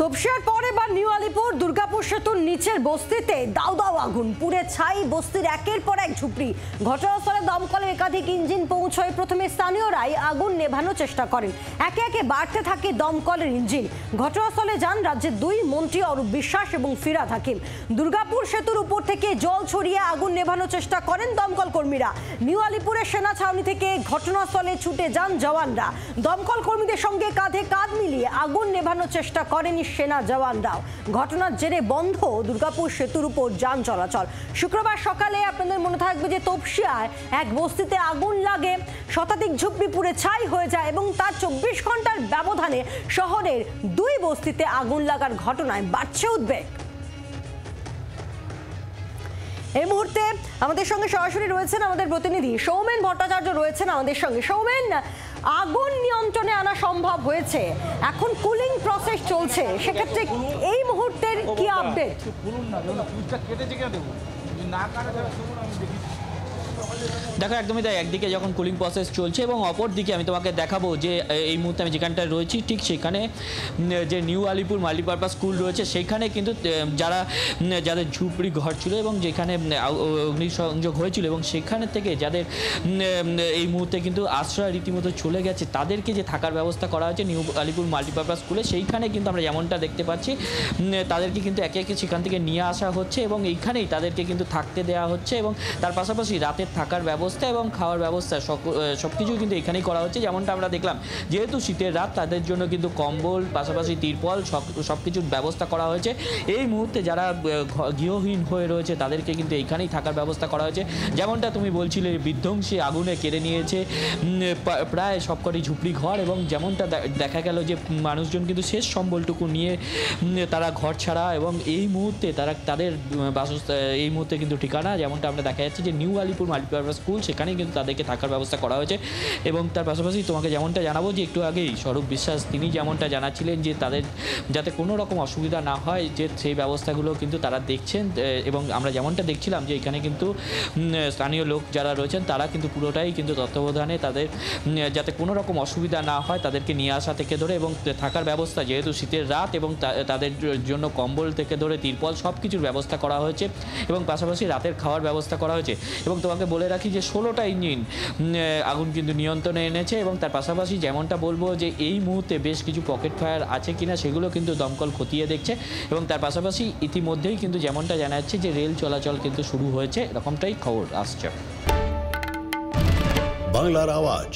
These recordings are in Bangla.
তপসিয়ার পর এবার নিউ আলিপুর দুর্গাপুর সেতুর নিচের বস্তিতে দাউ দাউ আগুন, পুড়ে ছাই বস্তির একের পর এক ঝুপড়ি। ঘটনাস্থলে দমকলের একাধিক ইঞ্জিন পৌঁছয়। প্রথমে স্থানীয়রাই আগুন নেভানোর চেষ্টা করেন, একে একে বাড়তে থাকে দমকলের ইঞ্জিন। ঘটনাস্থলে যান রাজ্যের দুই মন্ত্রী অরূপ বিশ্বাস এবং ফিরহাদ হাকিম। দুর্গাপুর সেতুর উপর থেকে জল ছড়িয়ে আগুন নেভানোর চেষ্টা করেন দমকল কর্মীরা। নিউ আলিপুরের সেনা ছাউনি থেকে ঘটনাস্থলে ছুটে যান জওয়ানরা। দমকল কর্মীদের সঙ্গে কাঁধে কাঁধ মিলিয়ে আগুন নেভানোর চেষ্টা করেন সেনা জওয়ানরাও। ঘটনার জেরে বন্ধ দুর্গাপুর সেতুর উপর যান চলাচল। শুক্রবার সকালে আপনাদের মনে থাকবে যে তপসিয়ায় এক বস্তিতে আগুন লাগে, শতাধিক ঝুপড়ি পুড়ে ছাই হয়ে যায় এবং তার 24 ঘন্টার ব্যবধানে শহরের দুই বস্তিতে আগুন লাগার ঘটনায় বাড়ছে উদ্বেগ। এই মুহূর্তে আমাদের সঙ্গে সরাসরি রয়েছেন আমাদের প্রতিনিধি সৌমেন ভট্টাচার্য রয়েছেন আমাদের সঙ্গে। সৌমেন, আগুন নিয়ন্ত্রণে আনা সম্ভব হয়েছে, এখন কুলিং প্রসেস চলছে, সেক্ষেত্রে এই মুহূর্তের কি আপডেট? দেখো, একদমই তাই। একদিকে যখন কুলিং প্রসেস চলছে এবং অপর দিকে আমি তোমাকে দেখাবো যে এই মুহূর্তে আমি যেখানটায় রয়েছি ঠিক সেখানে যে নিউ আলিপুর মাল্টিপারপাস স্কুল রয়েছে সেখানে কিন্তু যাদের ঝুপড়ি ঘর ছিল এবং যেখানে অগ্নিসংযোগ হয়েছিল এবং সেখানে থেকে যাদের এই মুহূর্তে কিন্তু আশ্রয় রীতিমতো চলে গেছে তাদেরকে যে থাকার ব্যবস্থা করা হয়েছে নিউ আলিপুর মাল্টিপারপাস স্কুলে, সেইখানে কিন্তু আমরা যেমনটা দেখতে পাচ্ছি তাদেরকে কিন্তু একে একে সেখান থেকে নিয়ে আসা হচ্ছে এবং এইখানেই তাদেরকে কিন্তু থাকতে দেওয়া হচ্ছে এবং তার পাশাপাশি রাতের থাকার ব্যবস্থা এবং খাওয়ার ব্যবস্থা সব কিছুই কিন্তু এখানেই করা হচ্ছে। যেমনটা আমরা দেখলাম, যেহেতু শীতের রাত তাদের জন্য কিন্তু কম্বল পাশাপাশি তিরপল সব কিছুর ব্যবস্থা করা হয়েছে। এই মুহূর্তে যারা গৃহহীন হয়ে রয়েছে তাদেরকে কিন্তু এইখানেই থাকার ব্যবস্থা করা হয়েছে। যেমনটা তুমি বলছিলে, বিধ্বংসী আগুনে কেড়ে নিয়েছে প্রায় সবকটি ঝুপড়ি ঘর এবং যেমনটা দেখা গেল যে মানুষজন কিন্তু শেষ সম্বলটুকু নিয়ে তারা ঘর ছাড়া এবং এই মুহূর্তে তাদের এই মুহূর্তে কিন্তু ঠিকানা যেমনটা আমরা দেখা যাচ্ছে যে নিউ আলিপুর মাল্টিপারপাস স্কুল, সেখানেই কিন্তু তাদেরকে থাকার ব্যবস্থা করা হয়েছে। এবং তার পাশাপাশি তোমাকে যেমনটা জানাবো যে একটু আগেই স্বরূপ বিশ্বাস তিনি যেমনটা জানাচ্ছিলেন যে তাদের যাতে কোনো রকম অসুবিধা না হয় যে সেই ব্যবস্থাগুলো কিন্তু তারা দেখছেন এবং আমরা যেমনটা দেখছিলাম যে এখানে কিন্তু স্থানীয় লোক যারা রয়েছেন তারা কিন্তু পুরোটাই কিন্তু তত্ত্বাবধানে তাদের যাতে কোনো রকম অসুবিধা না হয় তাদেরকে নিয়ে আসা থেকে ধরে এবং থাকার ব্যবস্থা, যেহেতু শীতের রাত এবং তাদের জন্য কম্বল থেকে ধরে তিরপল সব কিছুর ব্যবস্থা করা হয়েছে এবং পাশাপাশি রাতের খাওয়ার ব্যবস্থা করা হয়েছে। এবং তোমাকে বলে রাখি যে 16টা ইঞ্জিন আগুন কিন্তু নিয়ন্ত্রণে এনেছে এবং তার পাশাপাশি যেমনটা বলবো যে এই মুহূর্তে বেশ কিছু পকেট ফায়ার আছে কিনা সেগুলো কিন্তু দমকল খতিয়ে দেখছে এবং তার পাশাপাশি ইতিমধ্যেই কিন্তু যেমনটা জানা যাচ্ছে যে রেল চলাচল কিন্তু শুরু হয়েছে, এরকমটাই খবর আসছে। বাংলার আওয়াজ,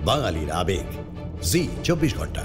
বাঙালির আবেগ, জি 24 ঘন্টা।